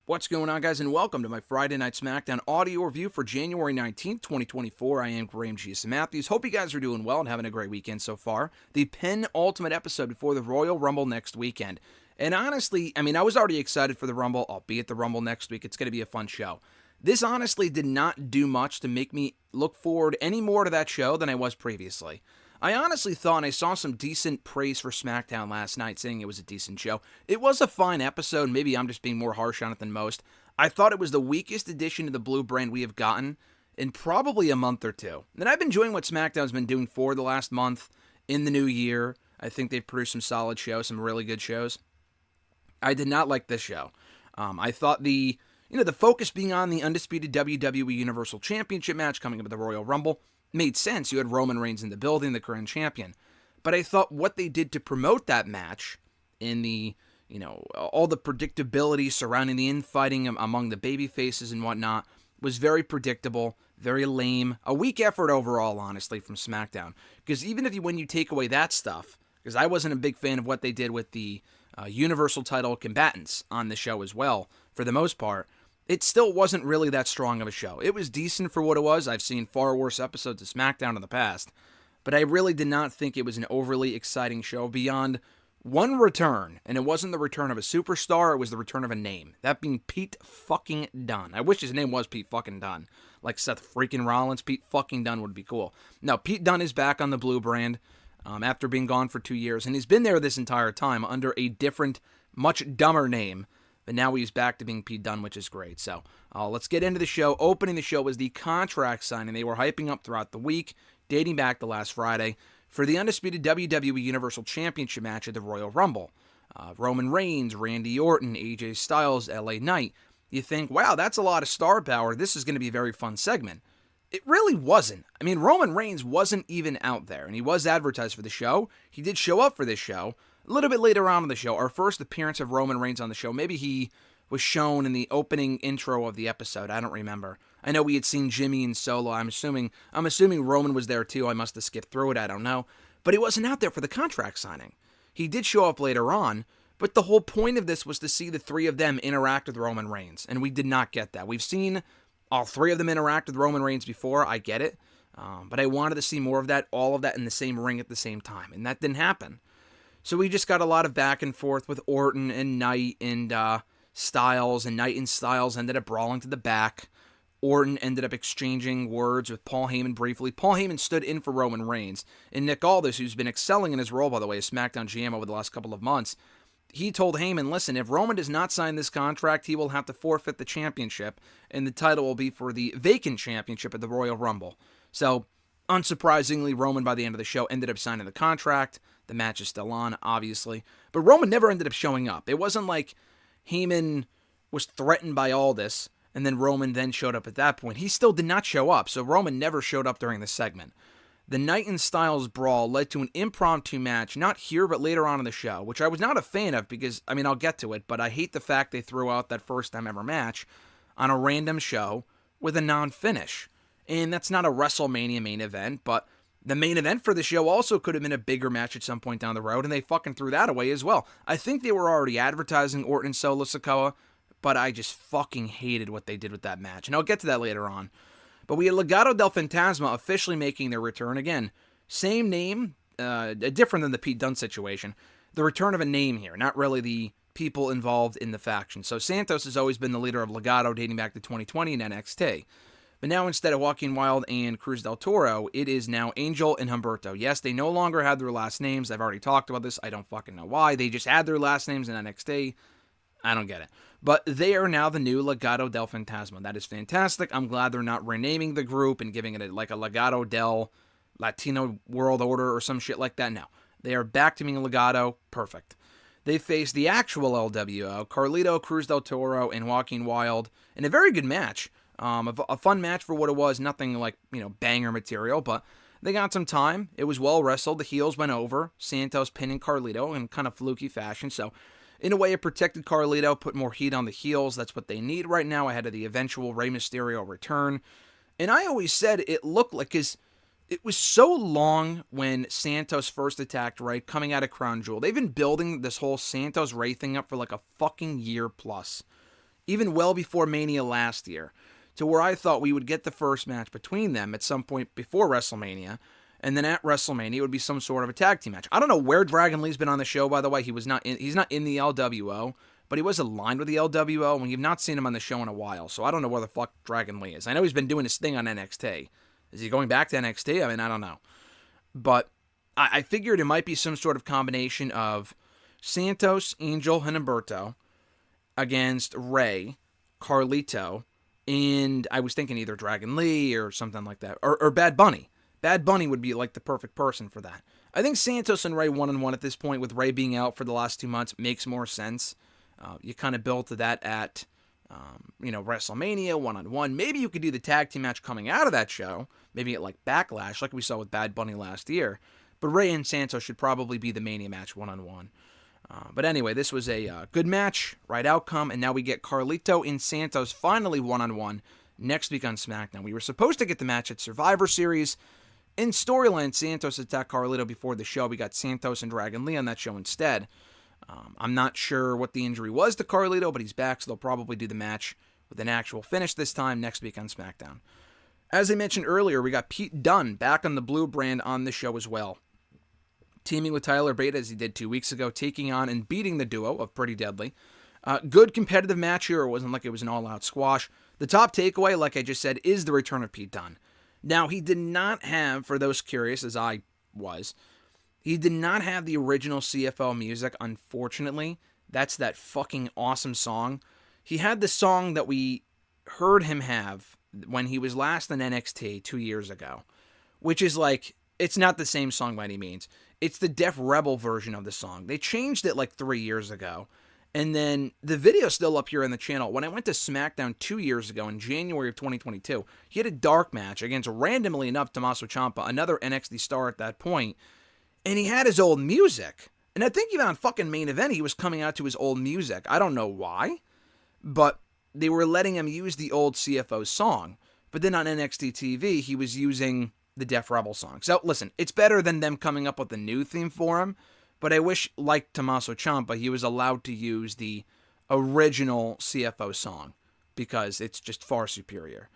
What's going on, guys, and welcome to my Friday Night SmackDown audio review for January 19th, 2024. I am Graham G.S. Matthews. Hope you guys are doing well and having a great weekend so far. The penultimate episode before the Royal Rumble next weekend. And honestly, I was already excited for the Rumble. I'll be at the Rumble next week. It's going to be a fun show. This honestly did not do much to make me look forward any more to that show than I was previously. I honestly thought, and I saw some decent praise for SmackDown last night, saying it was a decent show. It was a fine episode. Maybe I'm just being more harsh on it than most. I thought it was the weakest addition to the Blue brand we have gotten in probably a month or two. And I've been enjoying what SmackDown's been doing for the last month in the new year. I think they've produced some solid shows, some really good shows. I did not like this show. I thought the focus being on the Undisputed WWE Universal Championship match coming up at the Royal Rumble made sense. You had Roman Reigns in the building, the current champion. But I thought what they did to promote that match in the, all the predictability surrounding the infighting among the baby faces and whatnot was very predictable, very lame. A weak effort overall, honestly, from SmackDown. Because even when you take away that stuff, because I wasn't a big fan of what they did with the Universal title combatants on the show as well, for the most part, it still wasn't really that strong of a show. It was decent for what it was. I've seen far worse episodes of SmackDown in the past, but I really did not think it was an overly exciting show beyond one return, and it wasn't the return of a superstar, it was the return of a name, that being Pete fucking Dunne. I wish his name was Pete fucking Dunne, like Seth freaking Rollins. Pete fucking Dunne would be cool. Now, Pete Dunne is back on the Blue brand after being gone for 2 years, and he's been there this entire time under a different, much dumber name. But now he's back to being Pete Dunne, which is great. So let's get into the show. Opening the show was the contract signing they were hyping up throughout the week, dating back to last Friday, for the Undisputed WWE Universal Championship match at the Royal Rumble. Roman Reigns, Randy Orton, AJ Styles, LA Knight. You think, wow, that's a lot of star power. This is going to be a very fun segment. It really wasn't. Roman Reigns wasn't even out there, and he was advertised for the show. He did show up for this show. A little bit later on in the show, our first appearance of Roman Reigns on the show. Maybe he was shown in the opening intro of the episode. I don't remember. I know we had seen Jimmy and Solo. I'm assuming Roman was there too. I must have skipped through it. I don't know. But he wasn't out there for the contract signing. He did show up later on, but the whole point of this was to see the three of them interact with Roman Reigns, and we did not get that. We've seen all three of them interact with Roman Reigns before. I get it. But I wanted to see more of that, all of that in the same ring at the same time, and that didn't happen. So we just got a lot of back and forth with Orton and Knight and Styles, and Knight and Styles ended up brawling to the back. Orton ended up exchanging words with Paul Heyman briefly. Paul Heyman stood in for Roman Reigns. And Nick Aldis, who's been excelling in his role, by the way, as SmackDown GM over the last couple of months, he told Heyman, listen, if Roman does not sign this contract, he will have to forfeit the championship, and the title will be for the vacant championship at the Royal Rumble. So, unsurprisingly, Roman, by the end of the show, ended up signing the contract. The match is still on, obviously. But Roman never ended up showing up. It wasn't like Heyman was threatened by all this, and then Roman then showed up at that point. He still did not show up, so Roman never showed up during this segment. The Knight and Styles brawl led to an impromptu match, not here, but later on in the show, which I was not a fan of because, I'll get to it, but I hate the fact they threw out that first time ever match on a random show with a non-finish. And that's not a WrestleMania main event, but the main event for the show also could have been a bigger match at some point down the road, and they fucking threw that away as well. I think they were already advertising Orton and Solo Sikoa, but I just fucking hated what they did with that match, and I'll get to that later on. But we had Legado del Fantasma officially making their return again. Same name, different than the Pete Dunne situation. The return of a name here, not really the people involved in the faction. So Santos has always been the leader of Legado dating back to 2020 in NXT. But now instead of Joaquin Wilde and Cruz del Toro, it is now Angel and Humberto. Yes, they no longer had their last names. I've already talked about this. I don't fucking know why. They just had their last names in NXT. I don't get it. But they are now the new Legado del Fantasma. That is fantastic. I'm glad they're not renaming the group and giving it like a Legado del Latino World Order or some shit like that. No. They are back to being Legado. Perfect. They faced the actual LWO, Carlito, Cruz del Toro, and Joaquin Wilde in a very good match. A fun match for what it was. Nothing like, banger material, but they got some time. It was well wrestled. The heels went over. Santos pinning Carlito in kind of fluky fashion. So, in a way, it protected Carlito, put more heat on the heels. That's what they need right now ahead of the eventual Rey Mysterio return. And I always said it looked like, because it was so long when Santos first attacked Rey coming out of Crown Jewel. They've been building this whole Santos Rey thing up for like a fucking year plus. even well before Mania last year, to where I thought we would get the first match between them at some point before WrestleMania, and then at WrestleMania it would be some sort of a tag team match. I don't know where Dragon Lee's been on the show, by the way. He's not in the LWO, but he was aligned with the LWO, and we've not seen him on the show in a while, so I don't know where the fuck Dragon Lee is. I know he's been doing his thing on NXT. Is he going back to NXT? I mean, I don't know. But I figured it might be some sort of combination of Santos, Angel, and Humberto against Ray, Carlito, and I was thinking either Dragon Lee or something like that, or Bad Bunny. Bad Bunny would be like the perfect person for that. I think Santos and Ray one-on-one at this point, with Ray being out for the last 2 months, makes more sense. You kind of built to that at, WrestleMania one-on-one. Maybe you could do the tag team match coming out of that show, maybe at like Backlash, like we saw with Bad Bunny last year. But Ray and Santos should probably be the Mania match one-on-one. But anyway, this was a good match, right outcome, and now we get Carlito and Santos finally one-on-one next week on SmackDown. We were supposed to get the match at Survivor Series. In storyline, Santos attacked Carlito before the show. We got Santos and Dragon Lee on that show instead. I'm not sure what the injury was to Carlito, but he's back, so they'll probably do the match with an actual finish this time next week on SmackDown. As I mentioned earlier, we got Pete Dunne back on the Blue brand on the show as well, teaming with Tyler Bate as he did 2 weeks ago, taking on and beating the duo of Pretty Deadly. Good competitive match here. It wasn't like it was an all-out squash. The top takeaway, like I just said, is the return of Pete Dunne. Now, he did not have, for those curious, as I was, he did not have the original CFO music, unfortunately. That's that fucking awesome song. He had the song that we heard him have when he was last in NXT 2 years ago, which is like, it's not the same song by any means. It's the Def Rebel version of the song. They changed it like 3 years ago. And then the video's still up here on the channel. When I went to SmackDown 2 years ago in January of 2022, he had a dark match against, randomly enough, Tommaso Ciampa, another NXT star at that point. And he had his old music. And I think even on fucking Main Event, he was coming out to his old music. I don't know why, but they were letting him use the old CFO song. But then on NXT TV, he was using the Def Rebel song. So listen, it's better than them coming up with a new theme for him. But I wish, like Tommaso Ciampa, he was allowed to use the original CFO song, because it's just far superior.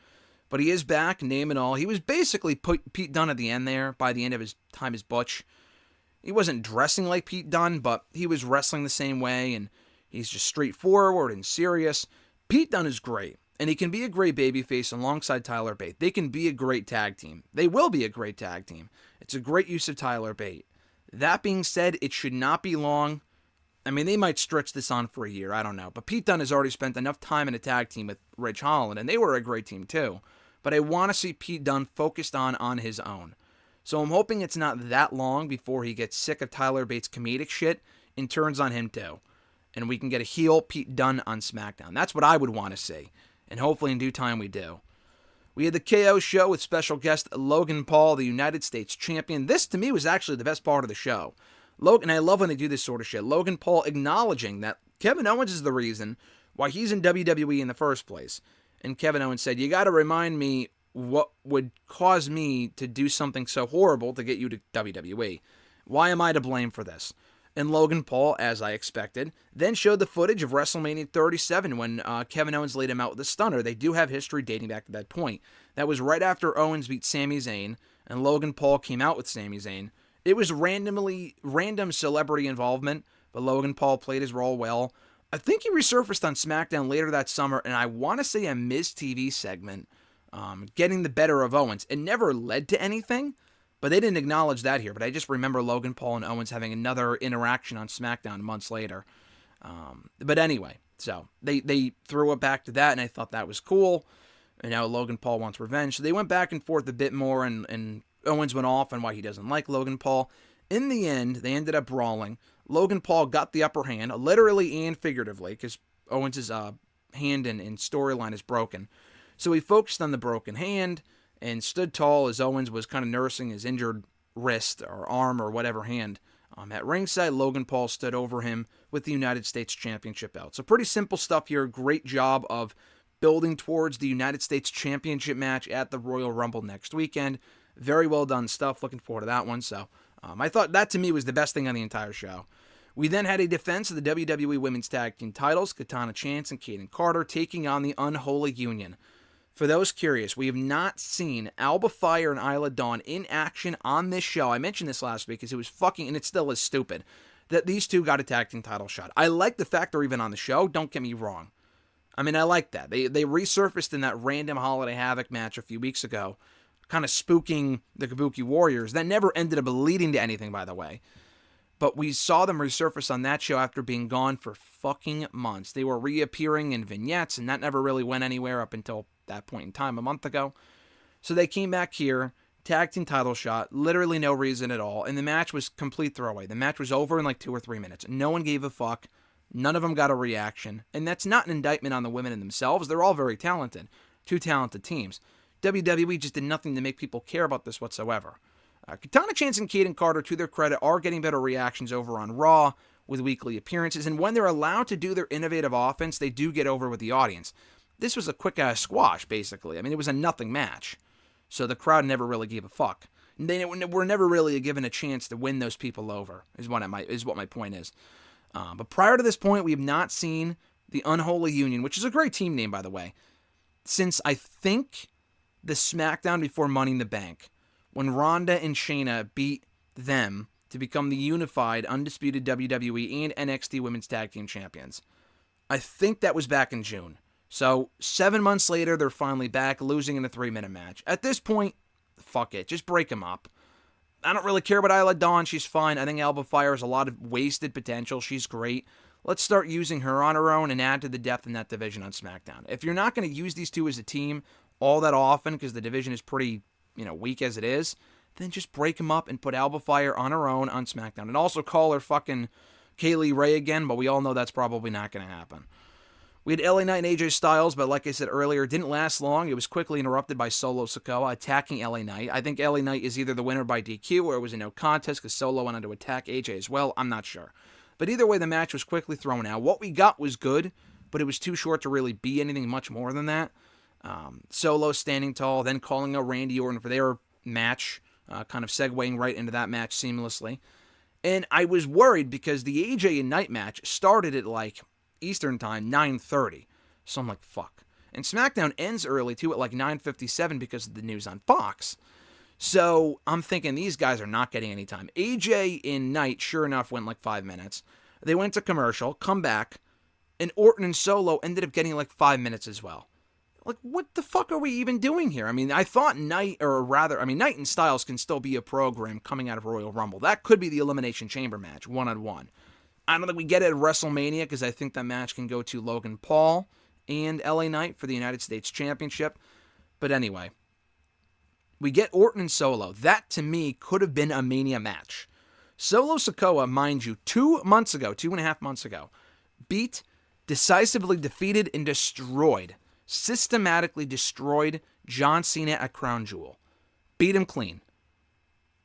But he is back, name and all. He was basically Pete Dunne at the end there, by the end of his time as Butch. He wasn't dressing like Pete Dunne, but he was wrestling the same way, and he's just straightforward and serious. Pete Dunne is great, and he can be a great babyface alongside Tyler Bate. They can be a great tag team. They will be a great tag team. It's a great use of Tyler Bate. That being said, it should not be long. I mean, they might stretch this on for a year, I don't know. But Pete Dunne has already spent enough time in a tag team with Ridge Holland, and they were a great team too. But I want to see Pete Dunne focused on his own. So I'm hoping it's not that long before he gets sick of Tyler Bates' comedic shit and turns on him too. And we can get a heel Pete Dunne on SmackDown. That's what I would want to see. And hopefully in due time we do. We had the KO show with special guest Logan Paul, the United States champion. This, to me, was actually the best part of the show. Logan, I love when they do this sort of shit. Logan Paul acknowledging that Kevin Owens is the reason why he's in WWE in the first place. And Kevin Owens said, you got to remind me what would cause me to do something so horrible to get you to WWE. Why am I to blame for this? And Logan Paul, as I expected, then showed the footage of WrestleMania 37 when Kevin Owens laid him out with a stunner. They do have history dating back to that point. That was right after Owens beat Sami Zayn, and Logan Paul came out with Sami Zayn. It was random celebrity involvement, but Logan Paul played his role well. I think he resurfaced on SmackDown later that summer, and I want to say a Miz TV segment, getting the better of Owens. It never led to anything, but they didn't acknowledge that here. But I just remember Logan Paul and Owens having another interaction on SmackDown months later. But anyway, so they threw it back to that, and I thought that was cool. And now Logan Paul wants revenge. So they went back and forth a bit more, and Owens went off on why he doesn't like Logan Paul. In the end, they ended up brawling. Logan Paul got the upper hand, literally and figuratively, because Owens' hand and storyline is broken. So he focused on the broken hand and stood tall as Owens was kind of nursing his injured wrist or arm or whatever hand. At ringside, Logan Paul stood over him with the United States Championship belt. So pretty simple stuff here. Great job of building towards the United States Championship match at the Royal Rumble next weekend. Very well done stuff. Looking forward to that one. So I thought that to me was the best thing on the entire show. We then had a defense of the WWE Women's Tag Team titles, Katana Chance and Kayden Carter taking on the Unholy Union. For those curious, we have not seen Alba Fire and Isla Dawn in action on this show. I mentioned this last week because it was fucking, and it still is stupid, that these two got a tag team title shot. I like the fact they're even on the show, don't get me wrong. I mean, I like that. They resurfaced in that random Holiday Havoc match a few weeks ago, kind of spooking the Kabuki Warriors. That never ended up leading to anything, by the way. But we saw them resurface on that show after being gone for fucking months. They were reappearing in vignettes, and that never really went anywhere up until that point in time a month ago. So they came back here, tag team title shot, literally no reason at all, and the match was complete throwaway. The match was over in like 2 or 3 minutes. No one gave a fuck. None of them got a reaction. And that's not an indictment on the women in themselves. They're all very talented. 2 talented teams. WWE just did nothing to make people care about this whatsoever. Katana Chance and Kayden Carter, to their credit, are getting better reactions over on Raw with weekly appearances, and when they're allowed to do their innovative offense, they do get over with the audience. This was a quick-ass squash, basically. I mean, it was a nothing match, so the crowd never really gave a fuck. They were never really given a chance to win those people over, is what my point is. But prior to this point, we have not seen the Unholy Union, which is a great team name, by the way, since I think the SmackDown before Money in the Bank, when Ronda and Shayna beat them to become the unified, undisputed WWE and NXT Women's Tag Team Champions. I think that was back in June. So 7 months later, they're finally back, losing in a 3-minute match. At this point, fuck it, just break them up. I don't really care about Isla Dawn, she's fine. I think Alba Fire has a lot of wasted potential, she's great. Let's start using her on her own and add to the depth in that division on SmackDown. If you're not going to use these two as a team all that often, because the division is pretty weak as it is, then just break them up and put Alba Fire on her own on SmackDown. And also call her fucking Kaylee Ray again, but we all know that's probably not going to happen. We had LA Knight and AJ Styles, but like I said earlier, it didn't last long. It was quickly interrupted by Solo Sikoa attacking LA Knight. I think LA Knight is either the winner by DQ or it was a no contest because Solo went on to attack AJ as well. I'm not sure. But either way, the match was quickly thrown out. What we got was good, but it was too short to really be anything much more than that. Solo standing tall, then calling out Randy Orton for their match, kind of segueing right into that match seamlessly. And I was worried because the AJ and Knight match started at like Eastern time, 9:30. So I'm like, fuck. And SmackDown ends early too at like 9:57 because of the news on Fox. So I'm thinking these guys are not getting any time. AJ and Knight, sure enough, went like 5 minutes. They went to commercial, come back, and Orton and Solo ended up getting like 5 minutes as well. Like, what the fuck are we even doing here? I mean, I thought Knight and Styles can still be a program coming out of Royal Rumble. That could be the Elimination Chamber match, one-on-one. I don't think we get it at WrestleMania because I think that match can go to Logan Paul and LA Knight for the United States Championship. But anyway, we get Orton and Solo. That, to me, could have been a Mania match. Solo Sikoa, mind you, 2.5 months ago, decisively defeated and systematically destroyed John Cena at Crown Jewel. Beat him clean.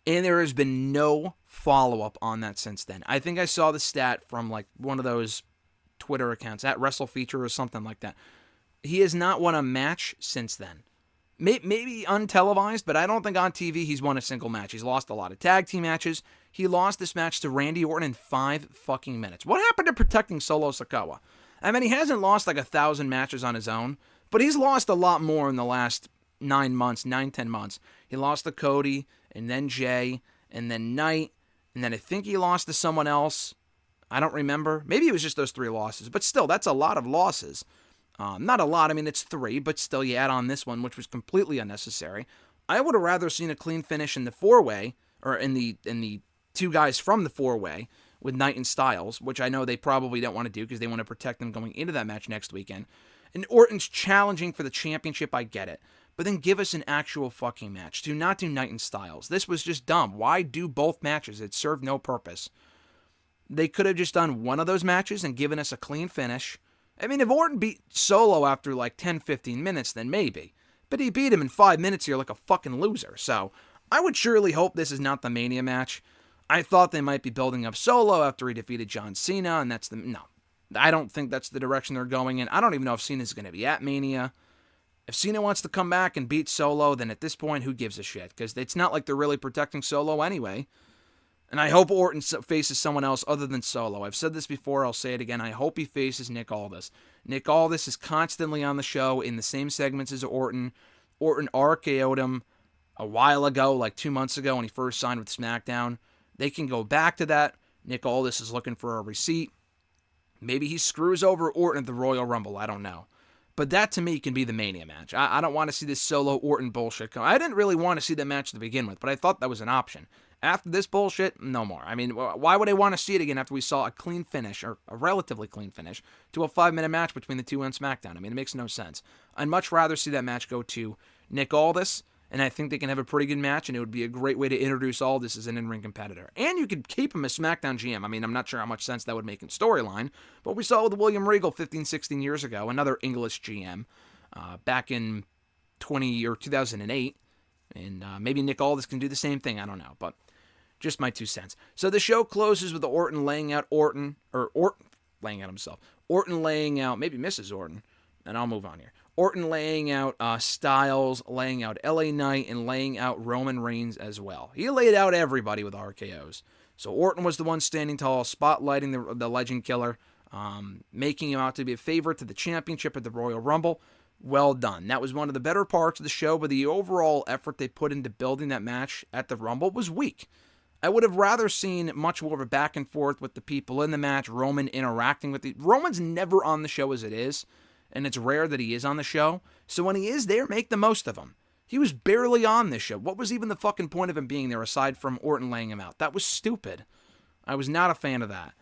And there has been no follow-up on that since then. I think I saw the stat from like one of those Twitter accounts, at WrestleFeature or something like that. He has not won a match since then. Maybe untelevised, but I don't think on TV he's won a single match. He's lost a lot of tag team matches. He lost this match to Randy Orton in 5 fucking minutes. What happened to protecting Solo Sikoa? I mean, he hasn't lost like 1,000 matches on his own, but he's lost a lot more in the last 10 months. He lost to Cody, and then Jay, and then Knight, and then I think he lost to someone else. I don't remember. Maybe it was just those 3 losses, but still, that's a lot of losses. Not a lot, I mean, it's 3, but still, you add on this one, which was completely unnecessary. I would have rather seen a clean finish in the 4-way, or in the 2 guys from the 4-way, with Knight and Styles, which I know they probably don't want to do because they want to protect them going into that match next weekend. And Orton's challenging for the championship, I get it. But then give us an actual fucking match. Do not do Knight and Styles. This was just dumb. Why do both matches? It served no purpose. They could have just done one of those matches and given us a clean finish. I mean, if Orton beat Solo after like 10-15 minutes, then maybe. But he beat him in 5 minutes here like a fucking loser. So I would surely hope this is not the Mania match. I thought they might be building up Solo after he defeated John Cena, and no. I don't think that's the direction they're going in. I don't even know if Cena's going to be at Mania. If Cena wants to come back and beat Solo, then at this point, who gives a shit? Because it's not like they're really protecting Solo anyway. And I hope Orton faces someone else other than Solo. I've said this before, I'll say it again. I hope he faces Nick Aldis. Nick Aldis is constantly on the show in the same segments as Orton. Orton RKO'd him a while ago, like 2 months ago when he first signed with SmackDown. They can go back to that. Nick Aldis is looking for a receipt. Maybe he screws over Orton at the Royal Rumble. I don't know. But that, to me, can be the Mania match. I don't want to see this Solo Orton bullshit come. I didn't really want to see that match to begin with, but I thought that was an option. After this bullshit, no more. I mean, why would I want to see it again after we saw a clean finish, or a relatively clean finish, to a 5-minute match between the two on SmackDown? I mean, it makes no sense. I'd much rather see that match go to Nick Aldis, and I think they can have a pretty good match, and it would be a great way to introduce Aldis as an in-ring competitor. And you could keep him as SmackDown GM. I mean, I'm not sure how much sense that would make in storyline, but we saw with William Regal 15, 16 years ago, another English GM, back in 2008, and maybe Nick Aldis can do the same thing. I don't know, but just my 2 cents. So the show closes with Orton laying out Orton laying out himself. Orton laying out, maybe Mrs. Orton, and I'll move on here. Orton laying out Styles, laying out LA Knight, and laying out Roman Reigns as well. He laid out everybody with RKOs. So Orton was the one standing tall, spotlighting the Legend Killer, making him out to be a favorite to the championship at the Royal Rumble. Well done. That was one of the better parts of the show, but the overall effort they put into building that match at the Rumble was weak. I would have rather seen much more of a back and forth with the people in the match, Roman interacting with Roman's never on the show as it is, and it's rare that he is on the show. So when he is there, make the most of him. He was barely on this show. What was even the fucking point of him being there aside from Orton laying him out? That was stupid. I was not a fan of that.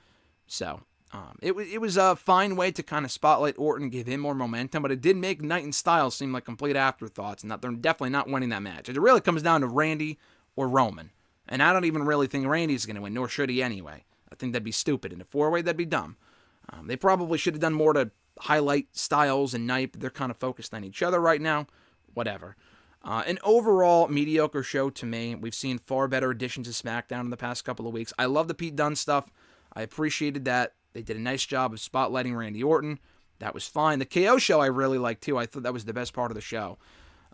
So it was a fine way to kind of spotlight Orton, give him more momentum, but it did make Knight and Styles seem like complete afterthoughts, and that they're definitely not winning that match. It really comes down to Randy or Roman. And I don't even really think Randy's going to win, nor should he anyway. I think that'd be stupid. In a 4-way, that'd be dumb. They probably should have done more to highlight Styles and Knight, but they're kind of focused on each other right now. Whatever. An overall mediocre show to me. We've seen far better additions to SmackDown in the past couple of weeks. I love the Pete Dunne stuff. I appreciated that. They did a nice job of spotlighting Randy Orton. That was fine. The KO show I really liked too. I thought that was the best part of the show.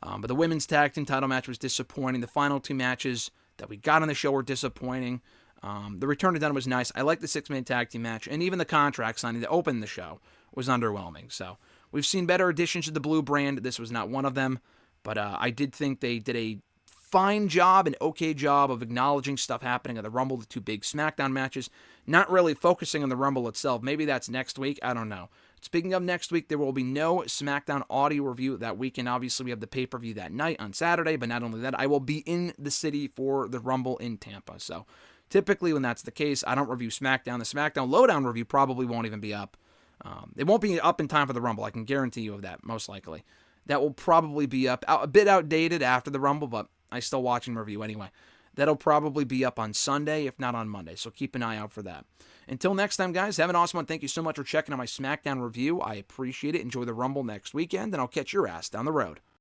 But the women's tag team title match was disappointing. The final 2 matches that we got on the show were disappointing. The return to Dunne was nice. I liked the 6-man tag team match, and even the contract signing that opened the show was underwhelming. So we've seen better additions to the blue brand. This was not one of them, but I did think they did a fine job, an okay job of acknowledging stuff happening at the Rumble, the 2 big SmackDown matches, not really focusing on the Rumble itself. Maybe that's next week. I don't know. Speaking of next week, there will be no SmackDown audio review that weekend. Obviously, we have the pay-per-view that night on Saturday, but not only that, I will be in the city for the Rumble in Tampa. So typically when that's the case, I don't review SmackDown. The SmackDown Lowdown review probably won't even be up. It won't be up in time for the Rumble. I can guarantee you of that, most likely. That will probably be up, a bit outdated after the Rumble, but I still watch and review anyway. That'll probably be up on Sunday, if not on Monday, so keep an eye out for that. Until next time, guys, have an awesome one. Thank you so much for checking out my SmackDown review. I appreciate it. Enjoy the Rumble next weekend, and I'll catch your ass down the road.